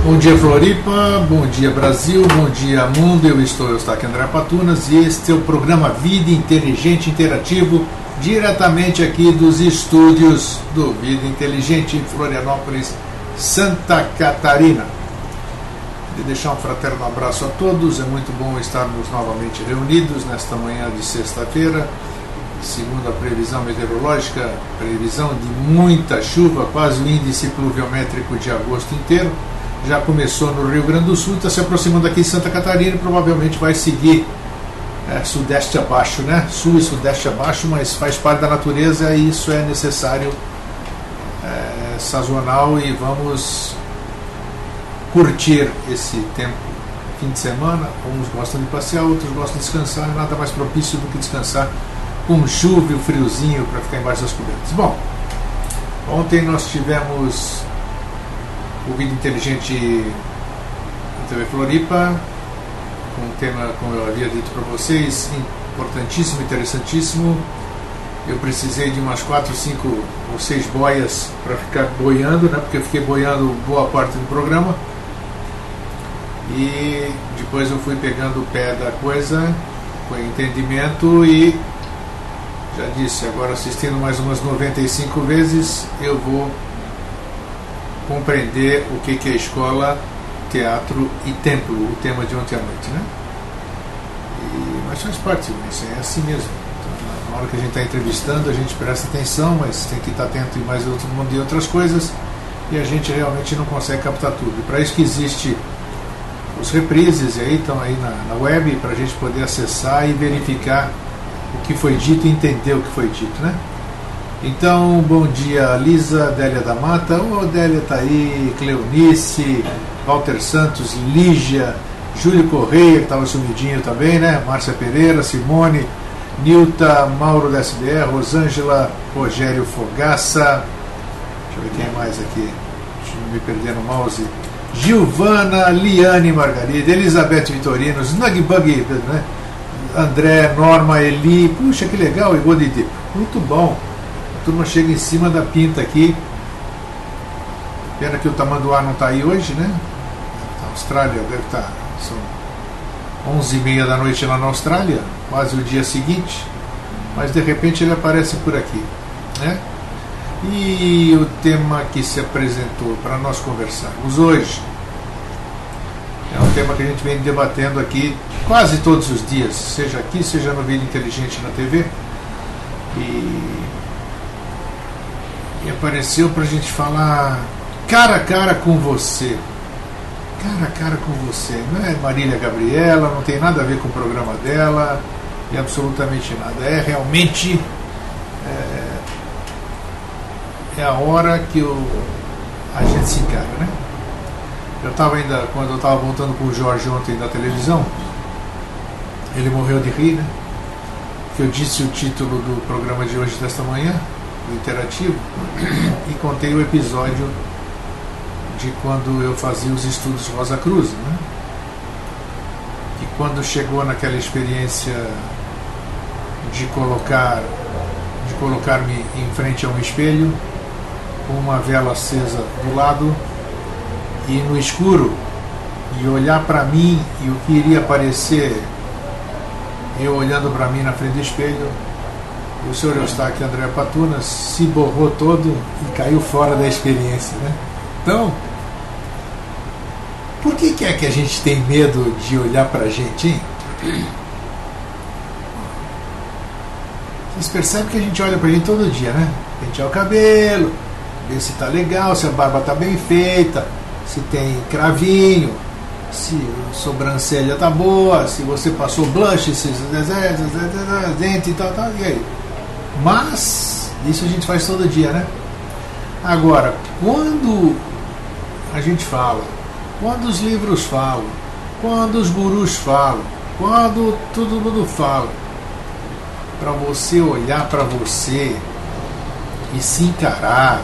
Bom dia Floripa, bom dia Brasil, bom dia mundo, eu estou aqui André Patunas e este é o programa Vida Inteligente Interativo, diretamente aqui dos estúdios do Vida Inteligente em Florianópolis, Santa Catarina. Queria deixar um fraterno abraço a todos, é muito bom estarmos novamente reunidos nesta manhã de sexta-feira, segundo a previsão meteorológica, previsão de muita chuva, quase o índice pluviométrico de agosto inteiro. Já começou no Rio Grande do Sul, está se aproximando aqui em Santa Catarina e provavelmente vai seguir sudeste abaixo, né? Sul e sudeste abaixo, mas faz parte da natureza e isso é necessário, sazonal, e vamos curtir esse tempo, fim de semana. Uns gostam de passear, outros gostam de descansar, nada mais propício do que descansar com chuva e o friozinho para ficar embaixo das cobertas. Bom, ontem nós tivemos o Vida Inteligente na TV Floripa, com um tema, como eu havia dito para vocês, importantíssimo, interessantíssimo. Eu precisei de umas 4, 5 ou 6 boias para ficar boiando, né? Porque eu fiquei boiando boa parte do programa. E depois eu fui pegando o pé da coisa, com entendimento, e já disse, agora assistindo mais umas 95 vezes, eu vou compreender o que é escola, teatro e templo, o tema de ontem à noite, né? Mas faz parte, isso é assim mesmo. Então, na hora que a gente está entrevistando, a gente presta atenção, mas tem que estar atento em mais outro mundo e outras coisas, e a gente realmente não consegue captar tudo. E para isso que existe os reprises, e aí estão aí na web, para a gente poder acessar e verificar o que foi dito e entender o que foi dito, né? Então, bom dia Lisa, Délia da Mata, Délia está aí, Cleonice, Walter Santos, Lígia, Júlio Correia, que estava sumidinho também, né? Márcia Pereira, Simone, Nilta, Mauro da SBR, Rosângela, Rogério Fogaça, deixa eu ver quem mais aqui, deixa eu me perder no mouse, Gilvana, Liane Margarida, Elizabeth Vitorino, Snugbug, né? André, Norma, Eli, puxa que legal, Igodidi, muito bom. A turma chega em cima da pinta aqui. Pena que o Tamanduá não está aí hoje, né? A Austrália deve estar. São 11h30 da noite lá na Austrália, quase o dia seguinte. Mas de repente ele aparece por aqui, né? E o tema que se apresentou para nós conversarmos hoje é um tema que a gente vem debatendo aqui quase todos os dias, seja aqui, seja no Vida Inteligente na TV. E apareceu para a gente falar cara a cara com você. Cara a cara com você. Não é Marília Gabriela, não tem nada a ver com o programa dela, e absolutamente nada. É realmente é a hora que a gente se encara, né? Eu estava ainda, quando eu estava voltando com o Jorge ontem da televisão, ele morreu de rir, né? Que eu disse o título do programa de hoje, desta manhã, do Interativo, e contei o episódio de quando eu fazia os estudos Rosa Cruz, né? E quando chegou naquela experiência de colocar-me em frente a um espelho, com uma vela acesa do lado e no escuro, e olhar para mim e o que iria aparecer, eu olhando para mim na frente do espelho, o senhor Eustáquio André Patunas se borrou todo e caiu fora da experiência, né? Então, por que é que a gente tem medo de olhar para a gente, hein? Vocês percebem que a gente olha para a gente todo dia, né? Pentear o cabelo, ver se está legal, se a barba está bem feita, se tem cravinho, se a sobrancelha está boa, se você passou blush, se dente e tal, e aí? Mas isso a gente faz todo dia, né? Agora, quando a gente fala, quando os livros falam, quando os gurus falam, quando todo mundo fala, para você olhar para você e se encarar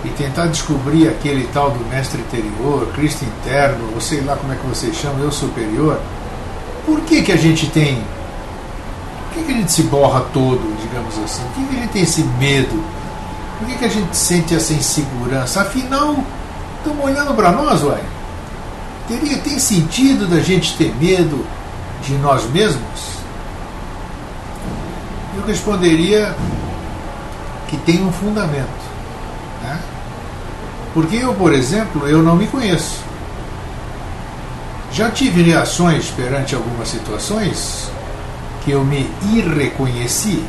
e tentar descobrir aquele tal do mestre interior, Cristo interno, ou sei lá como é que vocês chamam, eu superior, por que a gente tem... Por que a gente se borra todo, digamos assim? Por que a gente tem esse medo? Por que a gente sente essa insegurança? Afinal, estamos olhando para nós, uai. tem sentido da gente ter medo de nós mesmos? Eu responderia que tem um fundamento, né? Porque eu, por exemplo, eu não me conheço. Já tive reações perante algumas situações que eu me irreconheci.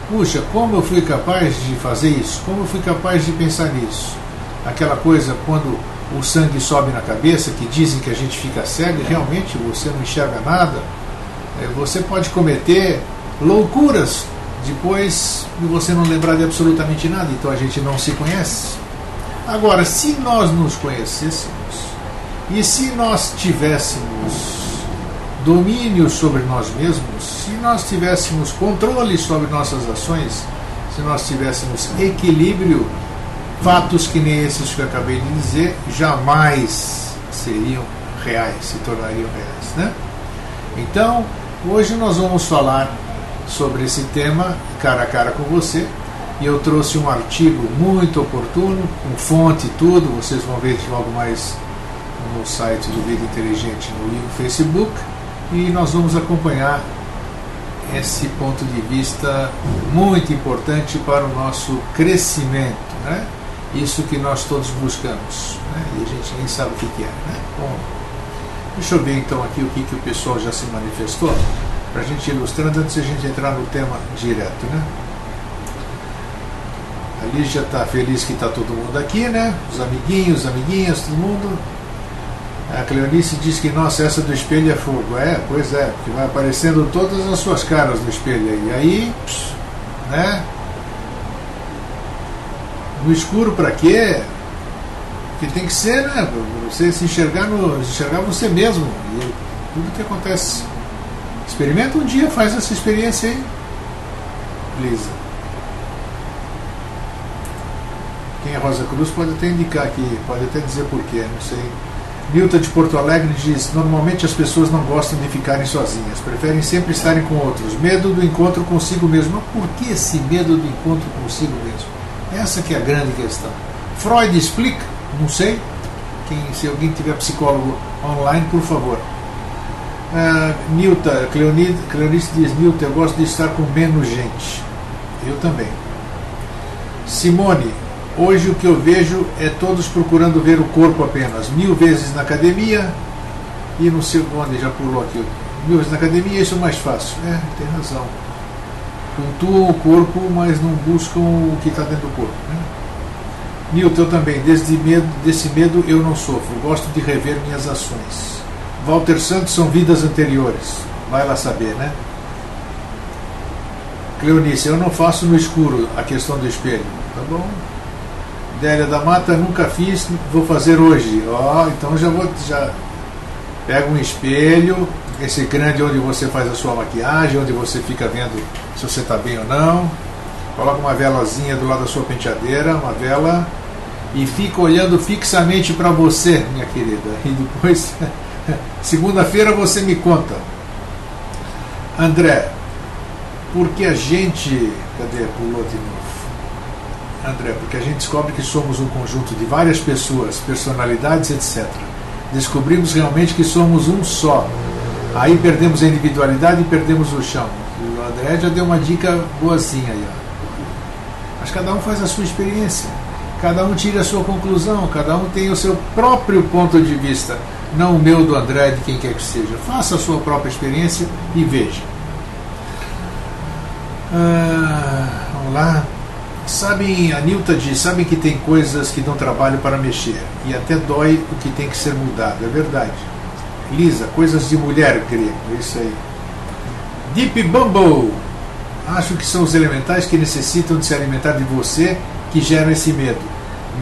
Puxa, como eu fui capaz de fazer isso? Como eu fui capaz de pensar nisso? Aquela coisa quando o sangue sobe na cabeça, que dizem que a gente fica cego, e realmente você não enxerga nada. Você pode cometer loucuras depois de você não lembrar de absolutamente nada, então a gente não se conhece. Agora, se nós nos conhecêssemos e se nós tivéssemos domínio sobre nós mesmos, se nós tivéssemos controle sobre nossas ações, se nós tivéssemos equilíbrio, fatos que nem esses que eu acabei de dizer jamais seriam reais, se tornariam reais, né? Então, hoje nós vamos falar sobre esse tema cara a cara com você, e eu trouxe um artigo muito oportuno, com fonte e tudo, vocês vão ver logo mais no site do Vida Inteligente no Facebook, e nós vamos acompanhar esse ponto de vista muito importante para o nosso crescimento, né? Isso que nós todos buscamos, né? E a gente nem sabe o que é, né? Bom, deixa eu ver então aqui o que o pessoal já se manifestou, para a gente ir ilustrando antes de a gente entrar no tema direto, né? A Lígia está feliz que está todo mundo aqui, né? Os amiguinhos, amiguinhas, todo mundo. A Cleonice diz que, nossa, essa do espelho é fogo. Pois é, porque vai aparecendo todas as suas caras no espelho aí. E aí, né? No escuro para quê? Porque tem que ser, né? Você se enxergar, enxergar você mesmo. E tudo que acontece. Experimenta um dia, faz essa experiência aí. Lisa. Quem é Rosa Cruz pode até indicar aqui, pode até dizer porquê, não sei. Nilton de Porto Alegre diz: normalmente as pessoas não gostam de ficarem sozinhas, preferem sempre estarem com outros. Medo do encontro consigo mesmo. Mas por que esse medo do encontro consigo mesmo? Essa que é a grande questão. Freud explica? Não sei. Se alguém tiver psicólogo online, por favor. Nilton, Cleonice diz: Nilton, eu gosto de estar com menos gente. Eu também. Simone: hoje o que eu vejo é todos procurando ver o corpo apenas. 1000 vezes na academia e não sei onde, já pulou aqui. 1000 vezes na academia, isso é mais fácil. Tem razão. Cultuam o corpo, mas não buscam o que está dentro do corpo, né? Nilton, eu também. Desse medo eu não sofro. Gosto de rever minhas ações. Walter Santos, são vidas anteriores. Vai lá saber, né? Cleonice: eu não faço no escuro a questão do espelho. Tá bom. Délia da Mata: nunca fiz, vou fazer hoje. Então já pega um espelho, esse grande onde você faz a sua maquiagem, onde você fica vendo se você está bem ou não. Coloca uma velazinha do lado da sua penteadeira, uma vela, e fica olhando fixamente para você, minha querida. E depois, segunda-feira você me conta. André: porque a gente... Cadê? Pulou de novo. André: porque a gente descobre que somos um conjunto de várias pessoas, personalidades, etc. Descobrimos realmente que somos um só. Aí perdemos a individualidade e perdemos o chão. O André já deu uma dica boazinha aí, ó. Mas cada um faz a sua experiência, cada um tira a sua conclusão, cada um tem o seu próprio ponto de vista, não o meu, do André, de quem quer que seja. Faça a sua própria experiência e veja. Vamos lá. A Nilton diz: sabem que tem coisas que dão trabalho para mexer e até dói o que tem que ser mudado. É verdade. Lisa: coisas de mulher, grego. É isso aí. Deep Bumble: acho que são os elementais que necessitam de se alimentar de você que geram esse medo.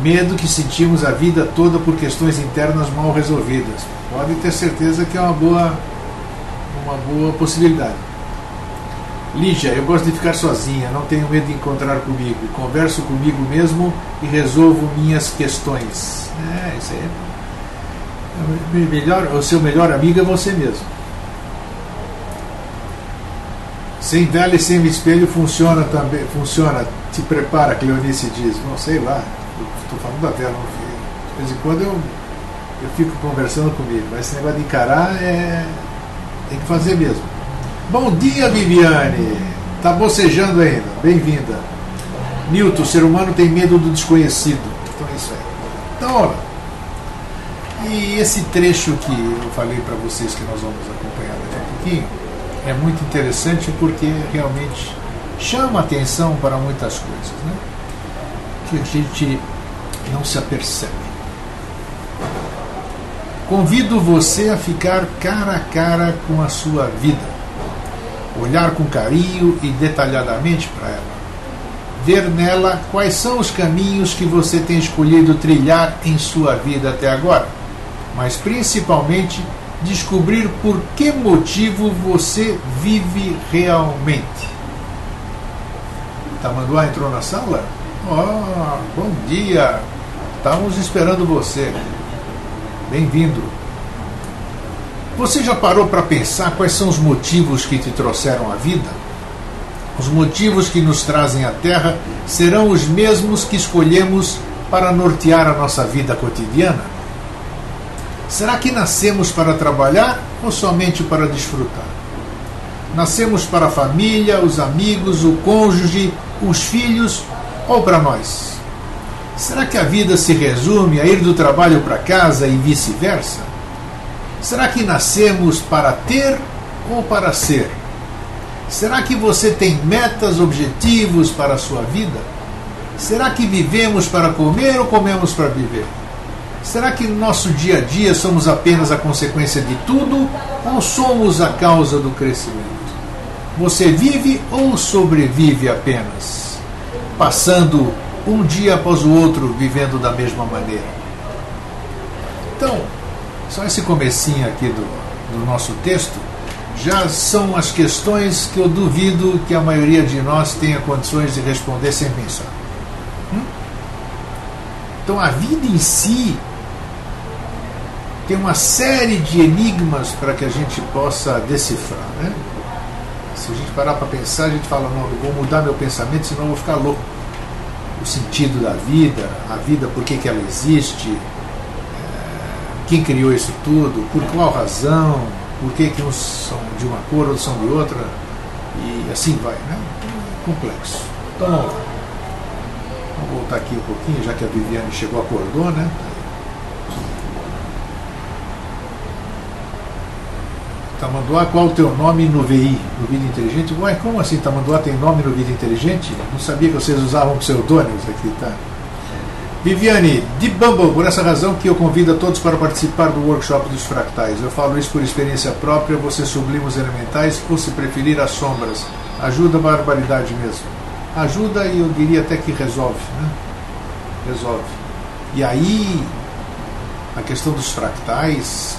Medo que sentimos a vida toda por questões internas mal resolvidas. Pode ter certeza que é uma boa possibilidade. Lígia: eu gosto de ficar sozinha, não tenho medo de encontrar comigo. Converso comigo mesmo e resolvo minhas questões. Isso aí o seu melhor amigo é você mesmo. Sem vela e sem espelho funciona também. Funciona. Te prepara, Cleonice diz. Não sei lá. Estou falando da vela. De vez em quando eu fico conversando comigo, mas esse negócio de encarar tem que fazer mesmo. Bom dia, Viviane! Tá bocejando ainda, bem-vinda. Newton, o ser humano tem medo do desconhecido. Então é isso aí. Então, olha, e esse trecho que eu falei para vocês que nós vamos acompanhar daqui a pouquinho é muito interessante porque realmente chama atenção para muitas coisas, né? Que a gente não se apercebe. Convido você a ficar cara a cara com a sua vida, olhar com carinho e detalhadamente para ela, ver nela quais são os caminhos que você tem escolhido trilhar em sua vida até agora, mas principalmente descobrir por que motivo você vive realmente. Tamanduá entrou na sala? Oh, bom dia! Estávamos esperando você. Bem-vindo. Você já parou para pensar quais são os motivos que te trouxeram à vida? Os motivos que nos trazem à Terra serão os mesmos que escolhemos para nortear a nossa vida cotidiana? Será que nascemos para trabalhar ou somente para desfrutar? Nascemos para a família, os amigos, o cônjuge, os filhos ou para nós? Será que a vida se resume a ir do trabalho para casa e vice-versa? Será que nascemos para ter ou para ser? Será que você tem metas, objetivos para a sua vida? Será que vivemos para comer ou comemos para viver? Será que no nosso dia a dia somos apenas a consequência de tudo ou somos a causa do crescimento? Você vive ou sobrevive apenas, passando um dia após o outro, vivendo da mesma maneira? Então, só esse comecinho aqui do nosso texto já são as questões que eu duvido que a maioria de nós tenha condições de responder sem pensar. Então a vida em si tem uma série de enigmas para que a gente possa decifrar, né? Se a gente parar para pensar, a gente fala, não, eu vou mudar meu pensamento, senão eu vou ficar louco. O sentido da vida, a vida, por que ela existe, quem criou isso tudo, por qual razão, por que uns são de uma cor, outros são de outra, e assim vai, né? Complexo. Então, vamos voltar aqui um pouquinho, já que a Viviane chegou, acordou, né? Tamanduá, qual o teu nome no VI, no Vida Inteligente? Ué, como assim Tamanduá tem nome no Vida Inteligente? Não sabia que vocês usavam pseudônimos aqui, tá? Viviane, de Bumble, por essa razão que eu convido a todos para participar do workshop dos fractais. Eu falo isso por experiência própria, você sublima os elementais, ou se preferir as sombras. Ajuda a barbaridade mesmo. Ajuda e eu diria até que resolve, né? Resolve. E aí, a questão dos fractais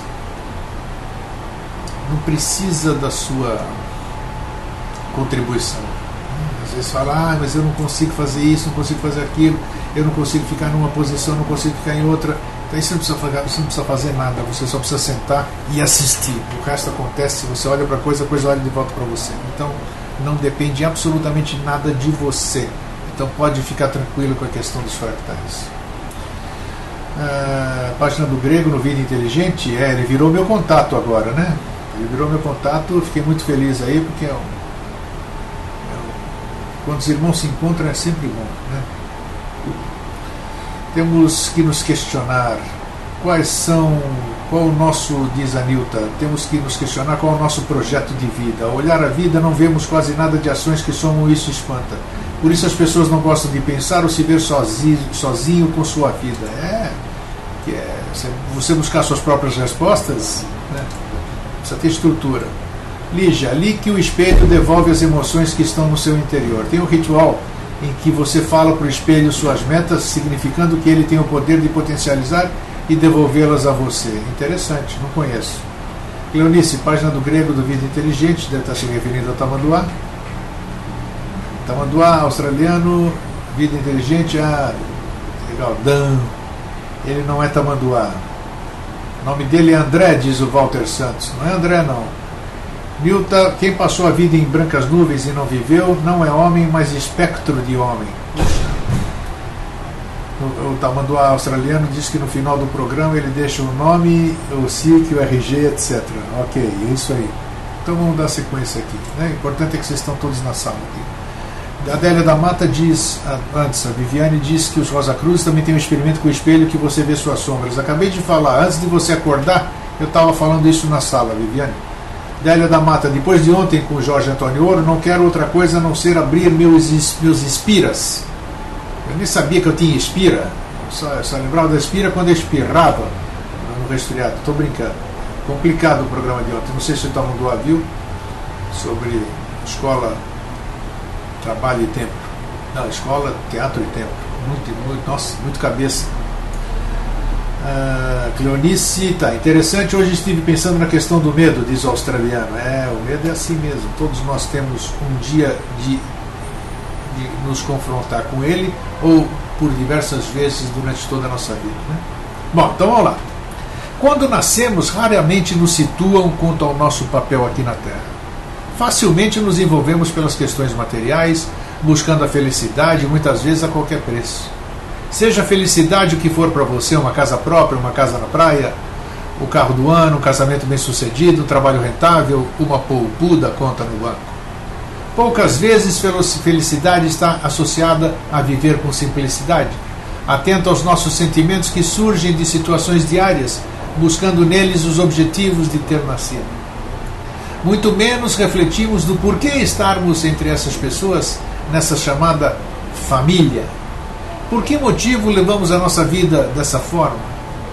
não precisa da sua contribuição. Às vezes fala, mas eu não consigo fazer isso, não consigo fazer aquilo, eu não consigo ficar numa posição, não consigo ficar em outra. Então você não precisa fazer nada, você só precisa sentar e assistir. O resto acontece, você olha para a coisa olha de volta para você. Então não depende absolutamente nada de você. Então pode ficar tranquilo com a questão dos fractais. Página do Grego no Vida Inteligente, ele virou meu contato agora, né? Ele virou meu contato, fiquei muito feliz aí, porque quando os irmãos se encontram é sempre bom, né? Temos que nos questionar qual o nosso, diz a Nilta, temos que nos questionar qual é o nosso projeto de vida. Ao olhar a vida não vemos quase nada de ações que somam, isso espanta. Por isso as pessoas não gostam de pensar ou se ver sozinho com sua vida. Você buscar suas próprias respostas, né? Precisa ter estrutura. Lígia, ali que o espelho devolve as emoções que estão no seu interior. Tem um ritual em que você fala para o espelho suas metas, significando que ele tem o poder de potencializar e devolvê-las a você. Interessante, não conheço. Cleonice, página do Grego do Vida Inteligente, deve estar se referindo a Tamanduá. Tamanduá, australiano, Vida Inteligente, legal, Dan. Ele não é Tamanduá. O nome dele é André, diz o Walter Santos. Não é André, não. Nilton, quem passou a vida em brancas nuvens e não viveu, não é homem, mas espectro de homem. O tamanduá australiano diz que no final do programa ele deixa o nome, o SIC, o RG, etc. Ok, é isso aí. Então vamos dar sequência aqui, né? O importante é que vocês estão todos na sala aqui. A Adélia da Mata diz, antes, a Viviane diz que os Rosa Cruz também tem um experimento com o espelho que você vê suas sombras. Acabei de falar, antes de você acordar, eu estava falando isso na sala, Viviane. Adélia da Mata, depois de ontem com o Jorge Antônio Ouro, não quero outra coisa a não ser abrir meus espiras. Eu nem sabia que eu tinha espira, só lembrava da espira quando eu espirrava no resfriado. Estou brincando. Complicado o programa de ontem. Não sei se o tamanduá viu sobre escola, trabalho e tempo. Não, escola, teatro e tempo. Nossa, muito cabeça. Cleonice, tá, interessante. Hoje estive pensando na questão do medo, diz o australiano. O medo é assim mesmo. Todos nós temos um dia de nos confrontar com ele, ou por diversas vezes durante toda a nossa vida, né? Bom, então vamos lá. Quando nascemos, raramente nos situam quanto ao nosso papel aqui na Terra. Facilmente nos envolvemos pelas questões materiais, buscando a felicidade, muitas vezes a qualquer preço. Seja a felicidade o que for para você, uma casa própria, uma casa na praia, o carro do ano, um casamento bem sucedido, um trabalho rentável, uma poupuda conta no banco. Poucas vezes felicidade está associada a viver com simplicidade, atento aos nossos sentimentos que surgem de situações diárias, buscando neles os objetivos de ter nascido. Muito menos refletimos do porquê estarmos entre essas pessoas nessa chamada família. Por que motivo levamos a nossa vida dessa forma?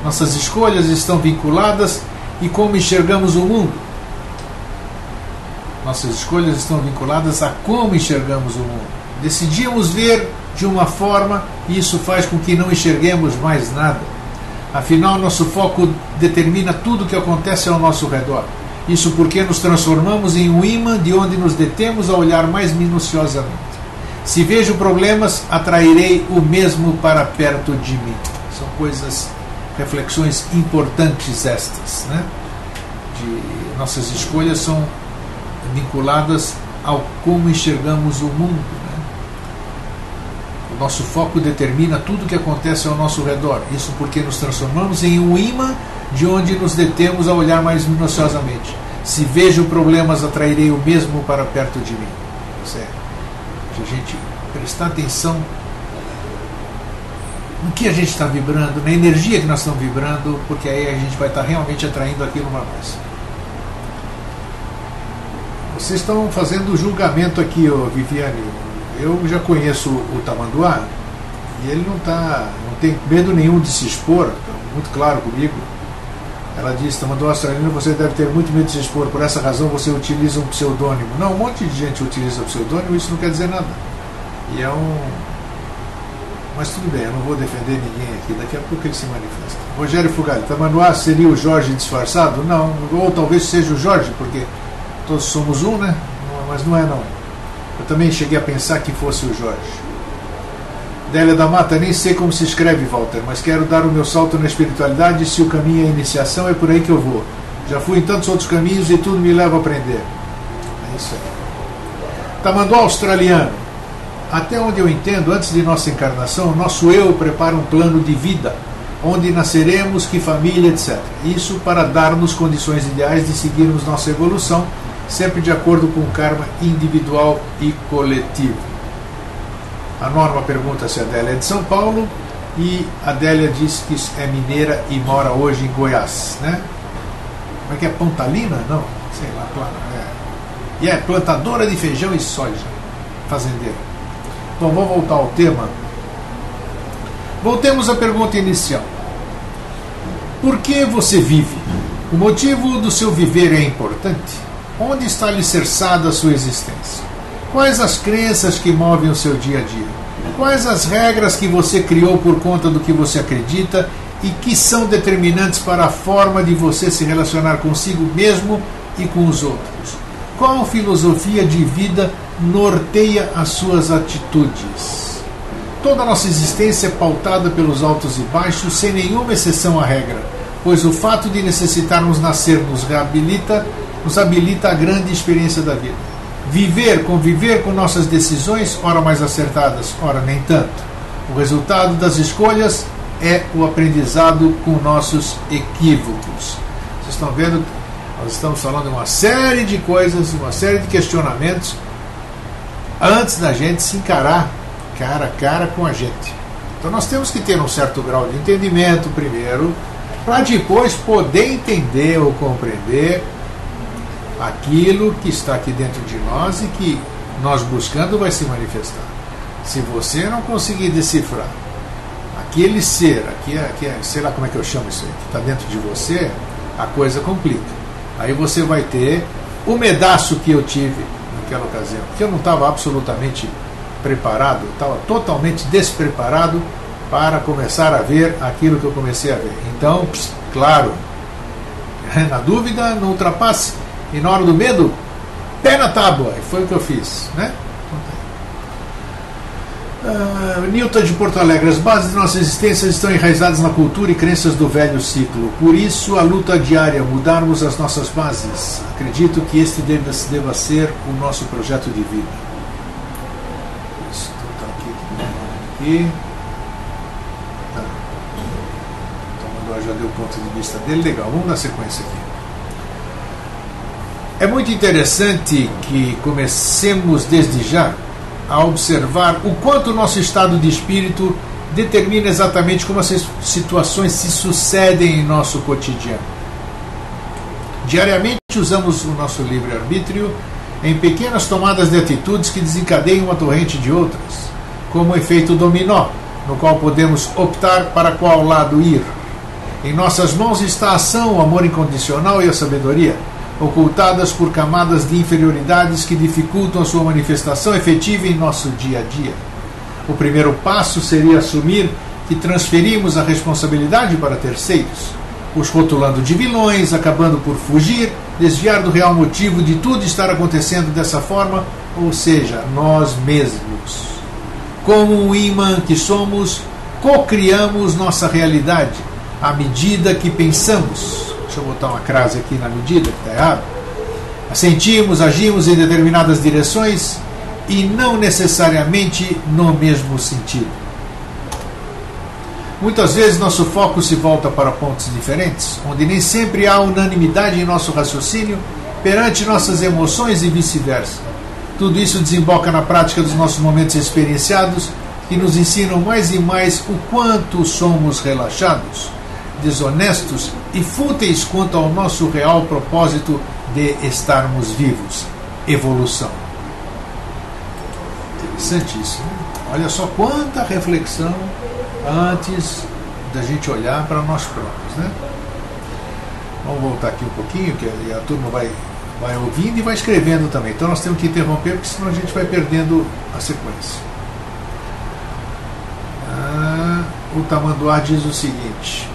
Nossas escolhas estão vinculadas e como enxergamos o mundo. Nossas escolhas estão vinculadas a como enxergamos o mundo. Decidimos ver de uma forma e isso faz com que não enxerguemos mais nada. Afinal, nosso foco determina tudo o que acontece ao nosso redor. Isso porque nos transformamos em um imã de onde nos detemos a olhar mais minuciosamente. Se vejo problemas, atrairei o mesmo para perto de mim. São reflexões importantes estas, né? Nossas escolhas são vinculadas ao como enxergamos o mundo, né? O nosso foco determina tudo o que acontece ao nosso redor. Isso porque nos transformamos em um imã de onde nos detemos a olhar mais minuciosamente. Se vejo problemas, atrairei o mesmo para perto de mim. Certo? A gente prestar atenção no que a gente está vibrando, na energia que nós estamos vibrando, porque aí a gente vai estar realmente atraindo aquilo para nós. Vocês estão fazendo julgamento aqui, Viviane. Eu já conheço o tamanduá e ele não tem medo nenhum de se expor, muito claro comigo. Ela diz, tamanduá australiano, você deve ter muito medo de se expor, por essa razão você utiliza um pseudônimo. Não, um monte de gente utiliza pseudônimo, isso não quer dizer nada. E mas tudo bem, eu não vou defender ninguém aqui, daqui a pouco ele se manifesta. Rogério Fugali, tamanduá seria o Jorge disfarçado? Não, ou talvez seja o Jorge, porque todos somos um, né? Mas não é não. Eu também cheguei a pensar que fosse o Jorge. Délia da Mata, nem sei como se escreve, Walter, mas quero dar o meu salto na espiritualidade. Se o caminho é a iniciação, é por aí que eu vou. Já fui em tantos outros caminhos e tudo me leva a aprender. É isso aí. Tamanduá australiano. Até onde eu entendo, antes de nossa encarnação, nosso eu prepara um plano de vida, onde nasceremos, que família, etc. Isso para dar-nos condições ideais de seguirmos nossa evolução, sempre de acordo com o karma individual e coletivo. A Norma pergunta se a Adélia é de São Paulo e a Adélia diz que é mineira e mora hoje em Goiás, né? Como é que é? Pontalina? Não, sei lá. E é plantadora de feijão e soja, fazendeira. Bom, vamos voltar ao tema. Voltemos à pergunta inicial. Por que você vive? O motivo do seu viver é importante? Onde está alicerçada a sua existência? Quais as crenças que movem o seu dia a dia? Quais as regras que você criou por conta do que você acredita e que são determinantes para a forma de você se relacionar consigo mesmo e com os outros? Qual filosofia de vida norteia as suas atitudes? Toda a nossa existência é pautada pelos altos e baixos, sem nenhuma exceção à regra, pois o fato de necessitarmos nascer nos habilita a grande experiência da vida. Conviver com nossas decisões, ora mais acertadas, ora nem tanto. O resultado das escolhas é o aprendizado com nossos equívocos. Vocês estão vendo, nós estamos falando de uma série de coisas, uma série de questionamentos antes da gente se encarar cara a cara com a gente. Então nós temos que ter um certo grau de entendimento primeiro, para depois poder entender ou compreender aquilo que está aqui dentro de nós e que nós buscando vai se manifestar. Se você não conseguir decifrar aquele ser, sei lá como é que eu chamo isso aí, que está dentro de você, a coisa complica. Aí você vai ter o medaço que eu tive naquela ocasião, que eu não estava absolutamente preparado, estava totalmente despreparado para começar a ver aquilo que eu comecei a ver. Então, claro, na dúvida, não ultrapasse, e na hora do medo, pé na tábua, e foi o que eu fiz, né? Newton de Porto Alegre: as bases de nossa existência estão enraizadas na cultura e crenças do velho ciclo. Por isso, a luta diária, mudarmos as nossas bases. Acredito que este deva ser o nosso projeto de vida. Isso, então aqui. Tá. Então, já deu o ponto de vista dele. Legal, vamos na sequência aqui. É muito interessante que comecemos desde já a observar o quanto o nosso estado de espírito determina exatamente como as situações se sucedem em nosso cotidiano. Diariamente usamos o nosso livre-arbítrio em pequenas tomadas de atitudes que desencadeiam uma torrente de outras, como o efeito dominó, no qual podemos optar para qual lado ir. Em nossas mãos está a ação, o amor incondicional e a sabedoria, ocultadas por camadas de inferioridades que dificultam a sua manifestação efetiva em nosso dia a dia. O primeiro passo seria assumir que transferimos a responsabilidade para terceiros, os rotulando de vilões, acabando por fugir, desviar do real motivo de tudo estar acontecendo dessa forma, ou seja, nós mesmos. Como um imã que somos, cocriamos nossa realidade à medida que pensamos. Deixa eu botar uma crase aqui na medida, que está errado. Sentimos, agimos em determinadas direções e não necessariamente no mesmo sentido. Muitas vezes nosso foco se volta para pontos diferentes, onde nem sempre há unanimidade em nosso raciocínio perante nossas emoções e vice-versa. Tudo isso desemboca na prática dos nossos momentos experienciados, que nos ensinam mais e mais o quanto somos relaxados, desonestos e fúteis quanto ao nosso real propósito de estarmos vivos. Evolução. Interessante isso, né? Olha só quanta reflexão antes da gente olhar para nós próprios, né? Vamos voltar aqui um pouquinho, que a turma vai ouvindo e vai escrevendo também. Então nós temos que interromper, porque senão a gente vai perdendo a sequência. O Tamanduá diz o seguinte: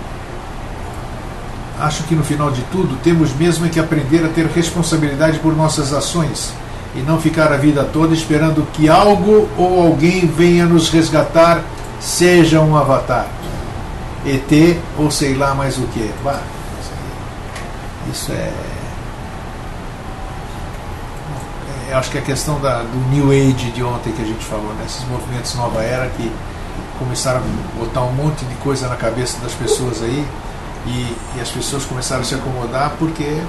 acho que no final de tudo temos mesmo que aprender a ter responsabilidade por nossas ações e não ficar a vida toda esperando que algo ou alguém venha nos resgatar, seja um avatar, ET ou sei lá mais o que. Isso acho que é a questão do New Age de ontem que a gente falou, né? Esses movimentos Nova Era que começaram a botar um monte de coisa na cabeça das pessoas aí. E as pessoas começaram a se acomodar porque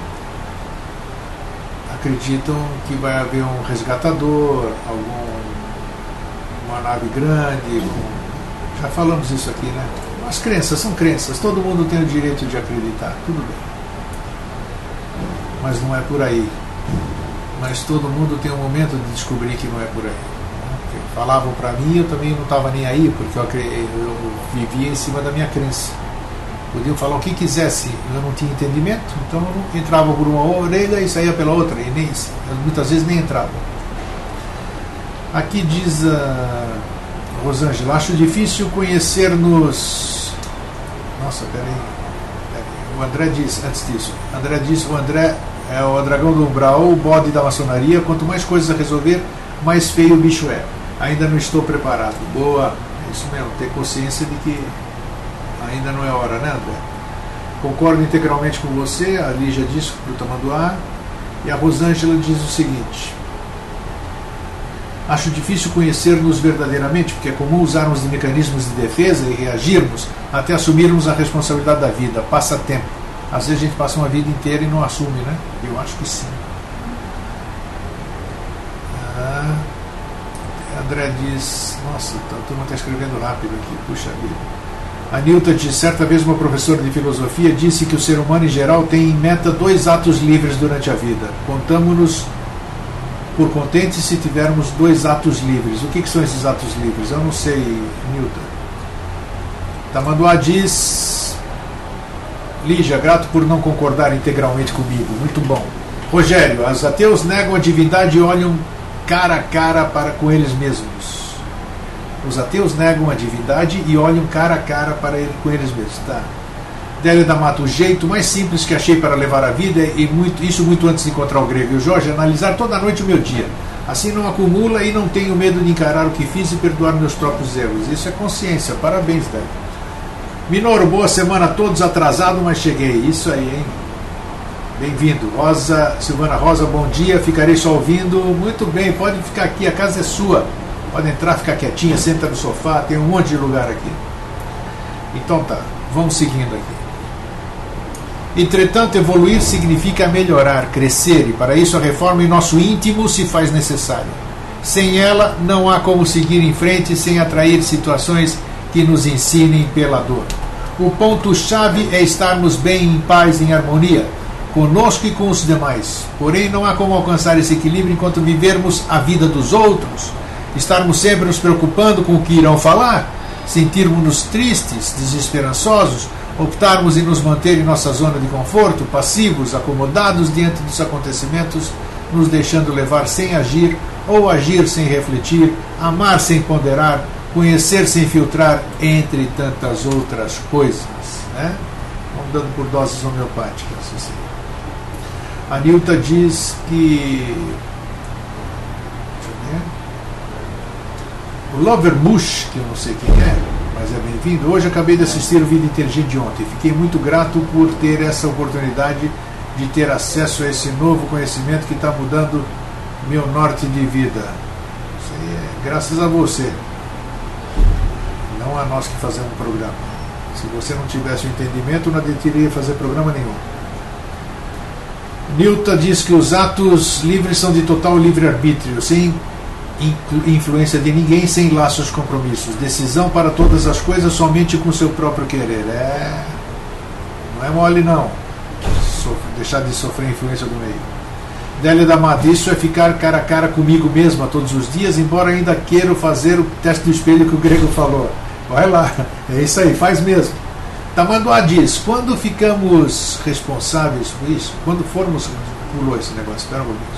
acreditam que vai haver um resgatador, uma nave grande. Já falamos isso aqui, né? As crenças são crenças, todo mundo tem o direito de acreditar, tudo bem. Mas não é por aí. Mas todo mundo tem um momento de descobrir que não é por aí. Porque falavam para mim, eu também não estava nem aí, porque eu vivia em cima da minha crença. Podiam falar o que quisesse, eu não tinha entendimento, então eu entrava por uma orelha e saía pela outra, e muitas vezes nem entrava. Aqui diz a Rosângela: acho difícil conhecer-nos. Nossa, peraí. O André diz, antes disso, o André é o dragão do umbral, o bode da maçonaria. Quanto mais coisas a resolver, mais feio o bicho é. Ainda não estou preparado. Boa, é isso mesmo, ter consciência de que ainda não é hora, né, André? Concordo integralmente com você, a Lígia disse para o Tamanduá. E a Rosângela diz o seguinte: Acho difícil conhecer-nos verdadeiramente, porque é comum usarmos de mecanismos de defesa e reagirmos até assumirmos a responsabilidade da vida. Passa tempo. Às vezes a gente passa uma vida inteira e não assume, né? Eu acho que sim. André diz... Nossa, a turma está escrevendo rápido aqui. Puxa vida. A Nilta diz... Certa vez uma professora de filosofia disse que o ser humano em geral tem em meta 2 atos livres durante a vida. Contamos-nos por contentes se tivermos 2 atos livres. O que são esses atos livres? Eu não sei, Nilton. Tamanduá diz... Lígia, grato por não concordar integralmente comigo. Muito bom. Rogério, os ateus negam a divindade e olham cara a cara com eles mesmos. Os ateus negam a divindade e olham cara a cara com eles mesmos. Tá. Délia da Mata, o jeito mais simples que achei para levar a vida, e isso muito antes de encontrar o Grego e o Jorge, analisar toda a noite o meu dia. Assim não acumula e não tenho medo de encarar o que fiz e perdoar meus próprios erros. Isso é consciência. Parabéns, Délia. Minoro, boa semana a todos, atrasado, mas cheguei. Isso aí, hein? Bem-vindo. Silvana Rosa, bom dia. Ficarei só ouvindo. Muito bem, pode ficar aqui, a casa é sua. Pode entrar, ficar quietinha, senta no sofá, tem um monte de lugar aqui. Então tá, vamos seguindo aqui. Entretanto, evoluir significa melhorar, crescer, e para isso a reforma em nosso íntimo se faz necessária. Sem ela, não há como seguir em frente sem atrair situações que nos ensinem pela dor. O ponto-chave é estarmos bem, em paz, em harmonia, conosco e com os demais. Porém, não há como alcançar esse equilíbrio enquanto vivermos a vida dos outros, estarmos sempre nos preocupando com o que irão falar, sentirmos-nos tristes, desesperançosos, optarmos em nos manter em nossa zona de conforto, passivos, acomodados diante dos acontecimentos, nos deixando levar sem agir, ou agir sem refletir, amar sem ponderar, conhecer sem filtrar, entre tantas outras coisas. Né? Vamos dando por doses homeopáticas. Assim. A Nilta diz que... Deixa eu ver. O Lovermush, que eu não sei quem é, mas é bem-vindo. Hoje acabei de assistir o Vida Inteligente de ontem. Fiquei muito grato por ter essa oportunidade de ter acesso a esse novo conhecimento que está mudando meu norte de vida. Isso aí é graças a você. Não a nós que fazemos o programa. Se você não tivesse o entendimento, não teria fazer programa nenhum. Nilton diz que os atos livres são de total livre-arbítrio, sem influência de ninguém, sem laços de compromissos. Decisão para todas as coisas somente com seu próprio querer. Não é mole, não. Deixar de sofrer a influência do meio. Délia da Mata, isso é ficar cara a cara comigo mesma todos os dias, embora ainda queira fazer o teste do espelho que o Grego falou. Vai lá, é isso aí, faz mesmo. Tamanduá diz, quando ficamos responsáveis por isso, quando formos... Pulou esse negócio, espera um pouquinho.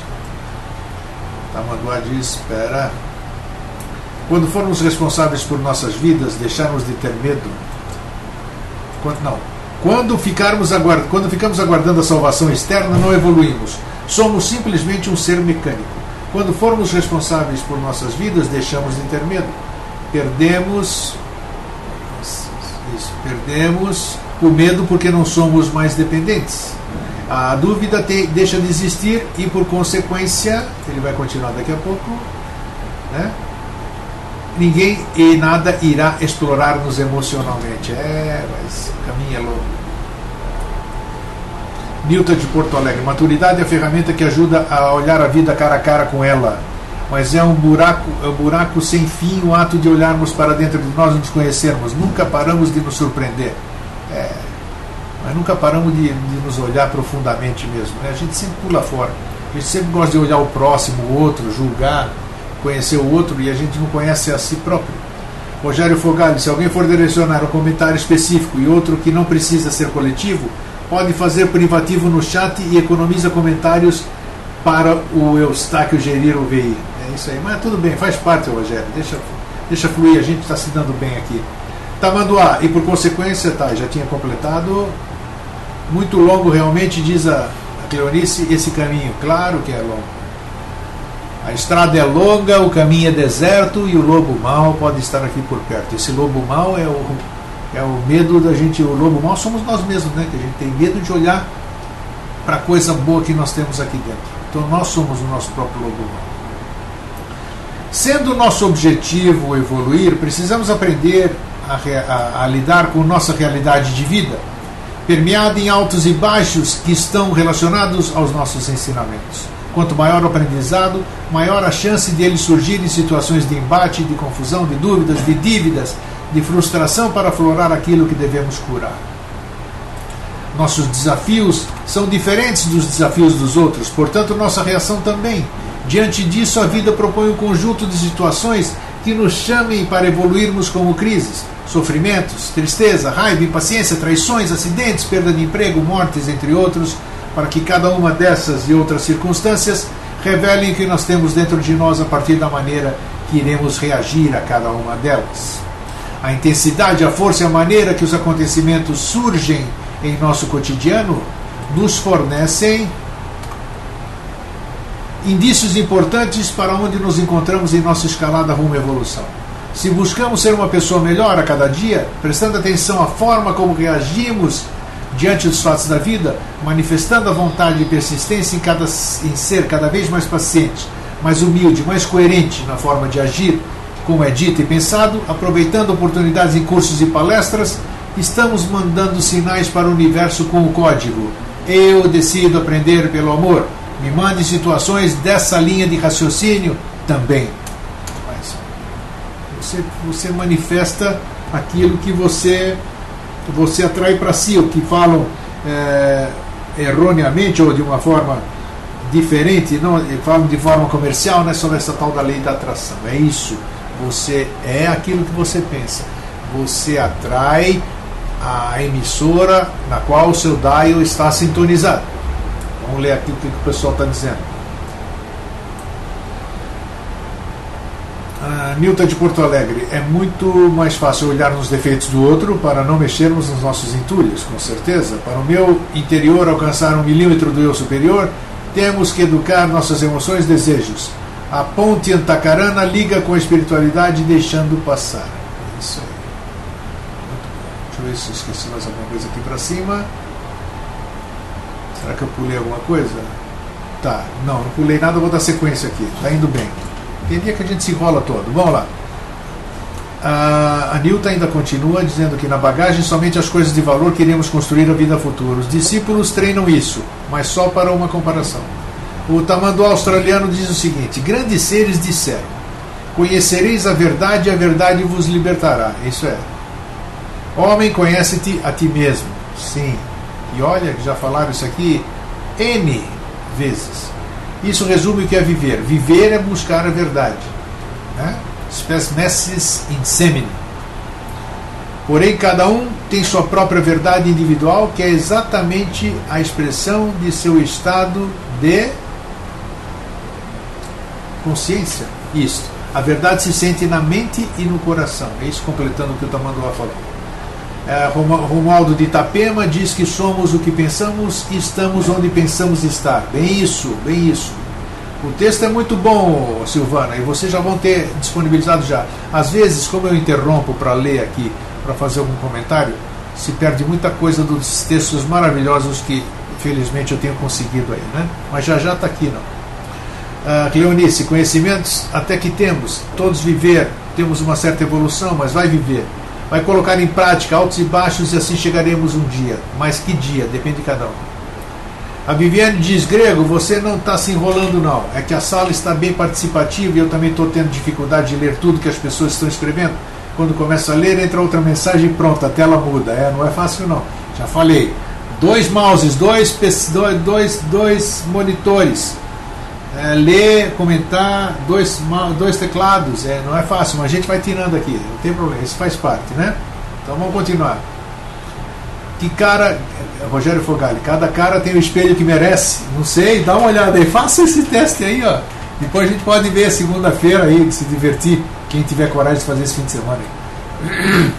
Tamanduá diz, espera. Quando formos responsáveis por nossas vidas, deixarmos de ter medo. Quando ficamos aguardando a salvação externa, não evoluímos. Somos simplesmente um ser mecânico. Quando formos responsáveis por nossas vidas, deixamos de ter medo. Perdemos o medo porque não somos mais dependentes. A dúvida deixa de existir e, por consequência, ele vai continuar daqui a pouco, né? Ninguém e nada irá explorar-nos emocionalmente. Mas o caminho é longo. Nilton de Porto Alegre. Maturidade é a ferramenta que ajuda a olhar a vida cara a cara com ela. Mas é um buraco sem fim o ato de olharmos para dentro de nós e nos conhecermos. Nunca paramos de nos surpreender. Mas nunca paramos de nos olhar profundamente mesmo. Né? A gente sempre pula fora. A gente sempre gosta de olhar o próximo, o outro, julgar, conhecer o outro, e a gente não conhece a si próprio. Rogério Fogali, se alguém for direcionar um comentário específico e outro que não precisa ser coletivo, pode fazer privativo no chat e economiza comentários para o Eustáquio gerir o VI. É isso aí. Mas tudo bem, faz parte, Rogério. Deixa fluir, a gente está se dando bem aqui. Tamanduá, e por consequência, já tinha completado. Muito longo realmente, diz a Cleonice, esse caminho. Claro que é longo. A estrada é longa, o caminho é deserto e o lobo mau pode estar aqui por perto. Esse lobo mau é o medo da gente. O lobo mau somos nós mesmos, né? Que a gente tem medo de olhar para a coisa boa que nós temos aqui dentro. Então nós somos o nosso próprio lobo mau. Sendo nosso objetivo evoluir, precisamos aprender a lidar com nossa realidade de vida, permeada em altos e baixos que estão relacionados aos nossos ensinamentos. Quanto maior o aprendizado, maior a chance de ele surgir em situações de embate, de confusão, de dúvidas, de dívidas, de frustração para aflorar aquilo que devemos curar. Nossos desafios são diferentes dos desafios dos outros, portanto nossa reação também. Diante disso, a vida propõe um conjunto de situações que nos chamem para evoluirmos como crises, sofrimentos, tristeza, raiva, impaciência, traições, acidentes, perda de emprego, mortes, entre outros, para que cada uma dessas e outras circunstâncias revelem o que nós temos dentro de nós a partir da maneira que iremos reagir a cada uma delas. A intensidade, a força e a maneira que os acontecimentos surgem em nosso cotidiano nos fornecem indícios importantes para onde nos encontramos em nossa escalada rumo à evolução. Se buscamos ser uma pessoa melhor a cada dia, prestando atenção à forma como reagimos diante dos fatos da vida, manifestando a vontade e persistência em ser cada vez mais paciente, mais humilde, mais coerente na forma de agir, como é dito e pensado, aproveitando oportunidades em cursos e palestras, estamos mandando sinais para o universo com o código: eu decido aprender pelo amor. Me mande situações dessa linha de raciocínio também. Mas você manifesta aquilo que você atrai para si, o que falam erroneamente ou de uma forma diferente, não falam de forma comercial, né, sobre essa tal da lei da atração. É isso. Você é aquilo que você pensa. Você atrai a emissora na qual o seu dial está sintonizado. Vamos ler aqui o que o pessoal está dizendo. Nilton de Porto Alegre: é muito mais fácil olhar nos defeitos do outro para não mexermos nos nossos entulhos, com certeza. Para o meu interior alcançar 1 milímetro do eu superior, temos que educar nossas emoções e desejos. A ponte antacarana liga com a espiritualidade, deixando passar. É isso aí. Deixa eu ver se eu esqueci mais alguma coisa aqui para cima. Será que eu pulei alguma coisa? Tá, não pulei nada, vou dar sequência aqui. Tá indo bem. Tem dia que a gente se enrola todo. Vamos lá. A Nilton ainda continua dizendo que na bagagem somente as coisas de valor que iremos construir a vida futura. Os discípulos treinam isso, mas só para uma comparação. O tamanduá australiano diz o seguinte: grandes seres disseram: conhecereis a verdade e a verdade vos libertará. Isso é. Homem, conhece-te a ti mesmo. Sim. E olha, que já falaram isso aqui N vezes. Isso resume o que é viver. Viver é buscar a verdade, né? Spes messis in semine. Porém, cada um tem sua própria verdade individual, que é exatamente a expressão de seu estado de consciência. Isso. A verdade se sente na mente e no coração. É isso, completando o que o Tamanduá falou. Romualdo de Itapema diz que somos o que pensamos e estamos onde pensamos estar. Bem isso, bem isso. O texto é muito bom, Silvana, e vocês já vão ter disponibilizado já. Às vezes, como eu interrompo para ler aqui, para fazer algum comentário, se perde muita coisa dos textos maravilhosos que, felizmente, eu tenho conseguido aí, né? Mas já está aqui, não. Cleonice: conhecimentos até que temos, todos viver, temos uma certa evolução, mas vai viver. Vai colocar em prática altos e baixos e assim chegaremos um dia. Mas que dia? Depende de cada um. A Viviane diz: Grego, você não está se enrolando não. É que a sala está bem participativa e eu também estou tendo dificuldade de ler tudo que as pessoas estão escrevendo. Quando começo a ler, entra outra mensagem e pronto, a tela muda. Não é fácil não. Já falei. 2 mouses, 2 monitores. Ler, comentar, 2 teclados, não é fácil, mas a gente vai tirando aqui, não tem problema, isso faz parte, né? Então vamos continuar. Que cara, Rogério Fogali, cada cara tem o espelho que merece, não sei, dá uma olhada aí, faça esse teste aí, ó. Depois a gente pode ver segunda-feira aí, se divertir, quem tiver coragem de fazer esse fim de semana aí.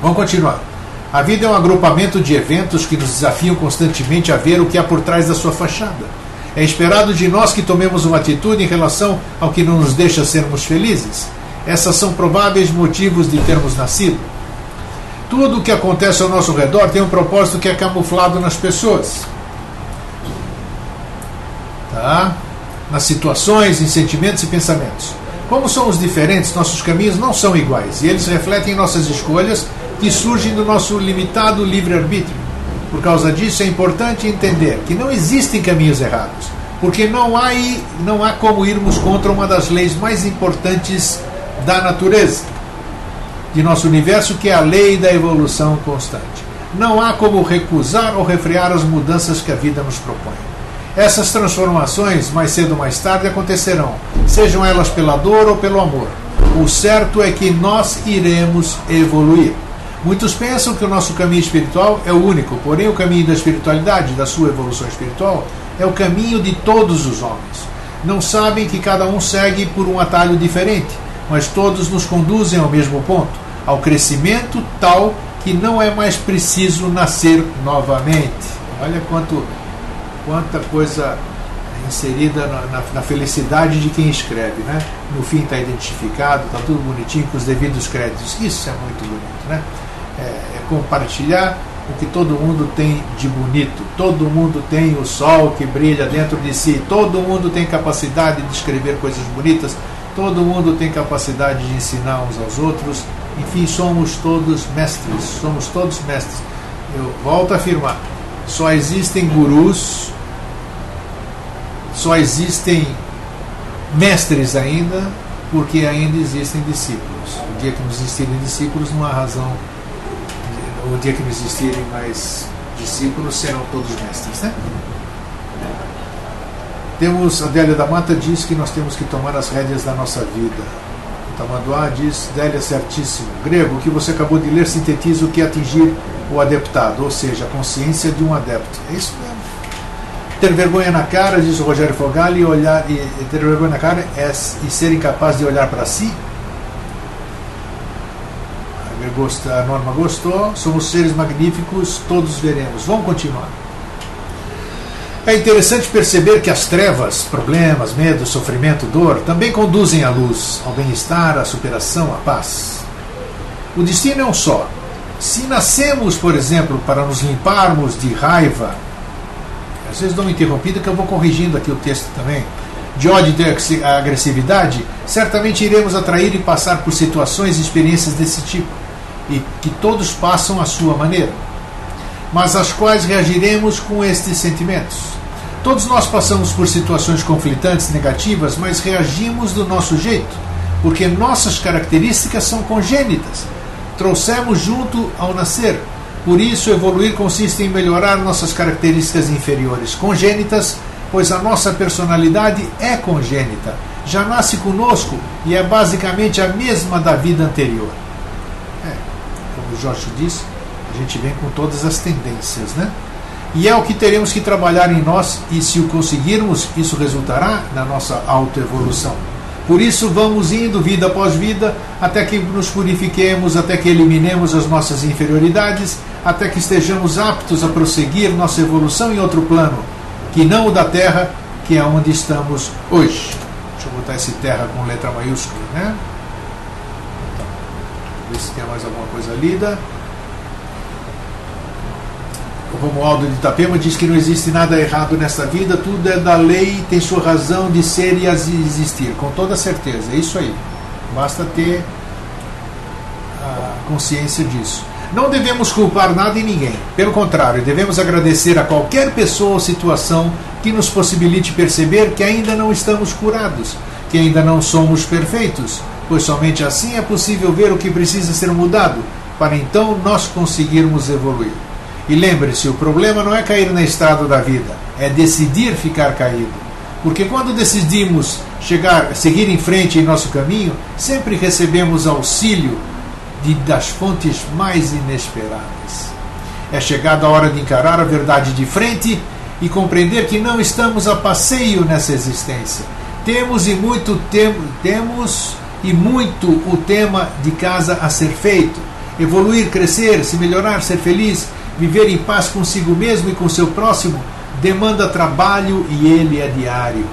Vamos continuar. A vida é um agrupamento de eventos que nos desafiam constantemente a ver o que há por trás da sua fachada. É esperado de nós que tomemos uma atitude em relação ao que não nos deixa sermos felizes. Essas são prováveis motivos de termos nascido. Tudo o que acontece ao nosso redor tem um propósito que é camuflado nas pessoas. Tá? Nas situações, em sentimentos e pensamentos. Como somos diferentes, nossos caminhos não são iguais, e eles refletem nossas escolhas que surgem do nosso limitado livre-arbítrio. Por causa disso, é importante entender que não existem caminhos errados, porque não há como irmos contra uma das leis mais importantes da natureza, de nosso universo, que é a lei da evolução constante. Não há como recusar ou refrear as mudanças que a vida nos propõe. Essas transformações, mais cedo ou mais tarde, acontecerão, sejam elas pela dor ou pelo amor. O certo é que nós iremos evoluir. Muitos pensam que o nosso caminho espiritual é o único, porém o caminho da espiritualidade, da sua evolução espiritual, é o caminho de todos os homens. Não sabem que cada um segue por um atalho diferente, mas todos nos conduzem ao mesmo ponto, ao crescimento tal que não é mais preciso nascer novamente. Olha quanta coisa inserida na felicidade de quem escreve, né? No fim está identificado, está tudo bonitinho, com os devidos créditos. Isso é muito bonito, né? É compartilhar o que todo mundo tem de bonito. Todo mundo tem o sol que brilha dentro de si, todo mundo tem capacidade de escrever coisas bonitas, todo mundo tem capacidade de ensinar uns aos outros. Enfim, somos todos mestres, Eu volto a afirmar, só existem gurus, só existem mestres ainda, porque ainda existem discípulos. O dia que não existirem discípulos, não há razão. O dia que não existirem mais discípulos, serão todos mestres, né? A Délia da Mata diz que nós temos que tomar as rédeas da nossa vida. O Tamanduá diz, Délia, certíssimo. Grego, o que você acabou de ler sintetiza o que é atingir o adeptado, ou seja, a consciência de um adepto. É isso mesmo. Ter vergonha na cara, diz o Rogério Fogali, e ter vergonha na cara e ser incapaz de olhar para si. A Norma gostou. Somos seres magníficos, todos veremos. Vamos continuar. É interessante perceber que as trevas, problemas, medo, sofrimento, dor, também conduzem à luz, ao bem-estar, à superação, à paz. O destino é um só. Se nascemos, por exemplo, para nos limparmos de raiva, às vezes dou uma interrompida que eu vou corrigindo aqui o texto também, de ódio e de agressividade, certamente iremos atrair e passar por situações e experiências desse tipo, e que todos passam à sua maneira, mas às quais reagiremos com estes sentimentos. Todos nós passamos por situações conflitantes, negativas, mas reagimos do nosso jeito, porque nossas características são congênitas. Trouxemos junto ao nascer. Por isso, evoluir consiste em melhorar nossas características inferiores, congênitas, pois a nossa personalidade é congênita, já nasce conosco e é basicamente a mesma da vida anterior. Como o Jorge disse, a gente vem com todas as tendências, né? E é o que teremos que trabalhar em nós, e se o conseguirmos, isso resultará na nossa autoevolução. Por isso vamos indo vida após vida, até que nos purifiquemos, até que eliminemos as nossas inferioridades, até que estejamos aptos a prosseguir nossa evolução em outro plano, que não o da Terra, que é onde estamos hoje. Deixa eu botar esse Terra com letra maiúscula, né? Então, ver se tem mais alguma coisa lida. O Romualdo de Itapema diz que não existe nada errado nesta vida, tudo é da lei, tem sua razão de ser e existir. Com toda certeza, é isso aí. Basta ter a consciência disso. Não devemos culpar nada e ninguém. Pelo contrário, devemos agradecer a qualquer pessoa ou situação que nos possibilite perceber que ainda não estamos curados, que ainda não somos perfeitos, pois somente assim é possível ver o que precisa ser mudado, para então nós conseguirmos evoluir. E lembre-se, o problema não é cair na estrada da vida, é decidir ficar caído. Porque quando decidimos seguir em frente em nosso caminho, sempre recebemos auxílio das fontes mais inesperadas. É chegada a hora de encarar a verdade de frente e compreender que não estamos a passeio nessa existência. Temos e muito o tema de casa a ser feito. Evoluir, crescer, se melhorar, ser feliz, viver em paz consigo mesmo e com seu próximo, demanda trabalho e ele é diário.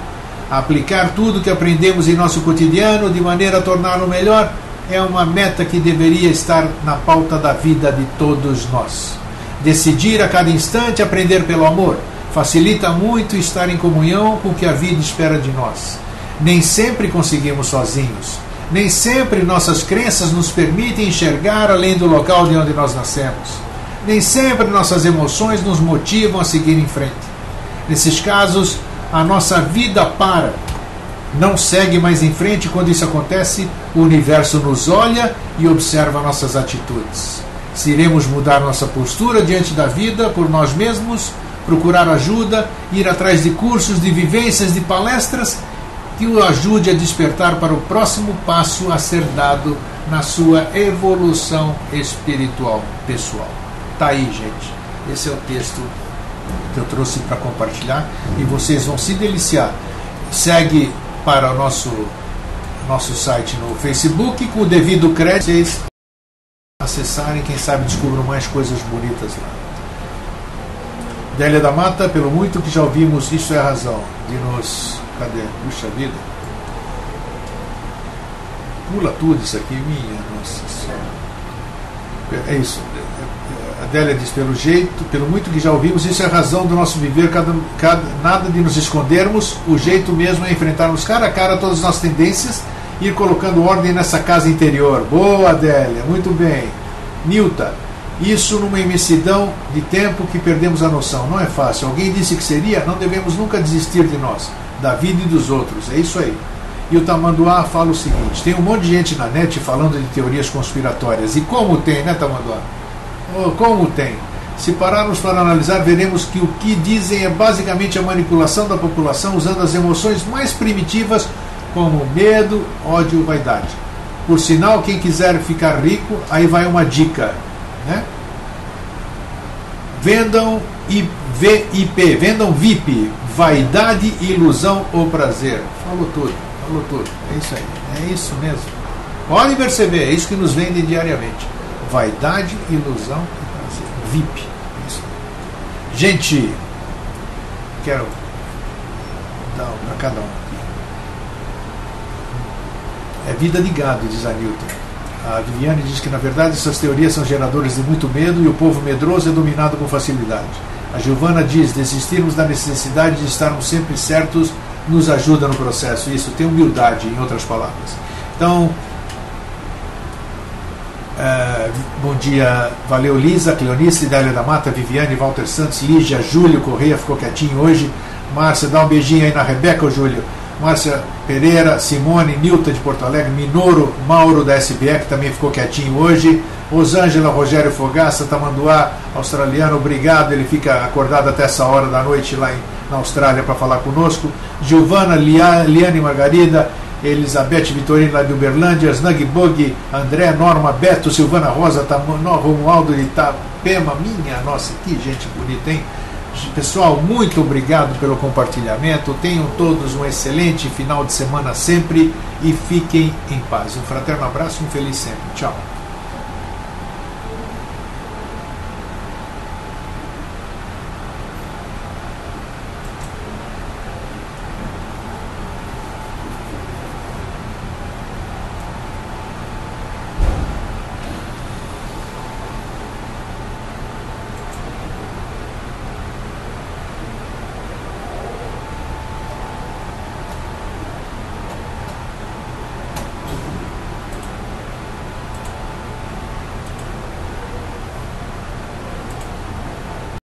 Aplicar tudo que aprendemos em nosso cotidiano de maneira a torná-lo melhor é uma meta que deveria estar na pauta da vida de todos nós. Decidir a cada instante aprender pelo amor facilita muito estar em comunhão com o que a vida espera de nós. Nem sempre conseguimos sozinhos. Nem sempre nossas crenças nos permitem enxergar além do local de onde nós nascemos. Nem sempre nossas emoções nos motivam a seguir em frente. Nesses casos, a nossa vida para, não segue mais em frente. Quando isso acontece, o universo nos olha e observa nossas atitudes. Se iremos mudar nossa postura diante da vida por nós mesmos, procurar ajuda, ir atrás de cursos, de vivências, de palestras que o ajude a despertar para o próximo passo a ser dado na sua evolução espiritual pessoal. Tá aí, gente. Esse é o texto que eu trouxe para compartilhar e vocês vão se deliciar. Segue para o nosso site no Facebook com o devido crédito. Vocês acessarem, quem sabe descubram mais coisas bonitas lá. Délia da Mata, pelo muito que já ouvimos, isso é a razão de nos... Cadê? Puxa vida. Pula tudo isso aqui, minha nossa senhora. É isso. A Délia diz, pelo muito que já ouvimos, isso é a razão do nosso viver, nada de nos escondermos, o jeito mesmo é enfrentarmos cara a cara todas as nossas tendências e ir colocando ordem nessa casa interior. Boa, Délia, muito bem. Nilta, isso numa imensidão de tempo que perdemos a noção. Não é fácil. Alguém disse que seria, não devemos nunca desistir de nós, da vida e dos outros. É isso aí. E o Tamanduá fala o seguinte, tem um monte de gente na net falando de teorias conspiratórias. E como tem, né, Tamanduá? Oh, como tem? Se pararmos para analisar, veremos que o que dizem é basicamente a manipulação da população usando as emoções mais primitivas como medo, ódio, vaidade. Por sinal, quem quiser ficar rico, aí vai uma dica, né? Vendam VIP, vendam VIP, vaidade, ilusão ou prazer. Falou tudo. É isso aí, é isso mesmo. Podem perceber, é isso que nos vendem diariamente. Vaidade, ilusão e prazer. VIP. Isso. Gente, quero dar para cada um aqui. É vida de gado, diz a Newton. A Viviane diz que, na verdade, essas teorias são geradoras de muito medo e o povo medroso é dominado com facilidade. A Giovana diz, desistirmos da necessidade de estarmos sempre certos nos ajuda no processo. Isso, tem humildade, em outras palavras. Então, bom dia, valeu Lisa, Cleonice, Dália da Mata, Viviane, Walter Santos, Lígia, Júlio Correia ficou quietinho hoje. Márcia, dá um beijinho aí na Rebeca, ô Júlio. Márcia Pereira, Simone, Nilton de Porto Alegre, Minoro, Mauro da SBE, que também ficou quietinho hoje. Rosângela, Rogério Fogaça, Tamanduá, australiano, obrigado, ele fica acordado até essa hora da noite lá na Austrália para falar conosco. Giovana, Liane Margarida, Elizabeth Vitorino lá de Uberlândia, Snug Bug, André, Norma, Beto, Silvana Rosa, Romualdo de Itapema, minha nossa, que gente bonita, hein? Pessoal, muito obrigado pelo compartilhamento. Tenham todos um excelente final de semana sempre e fiquem em paz. Um fraterno abraço e um feliz sempre. Tchau.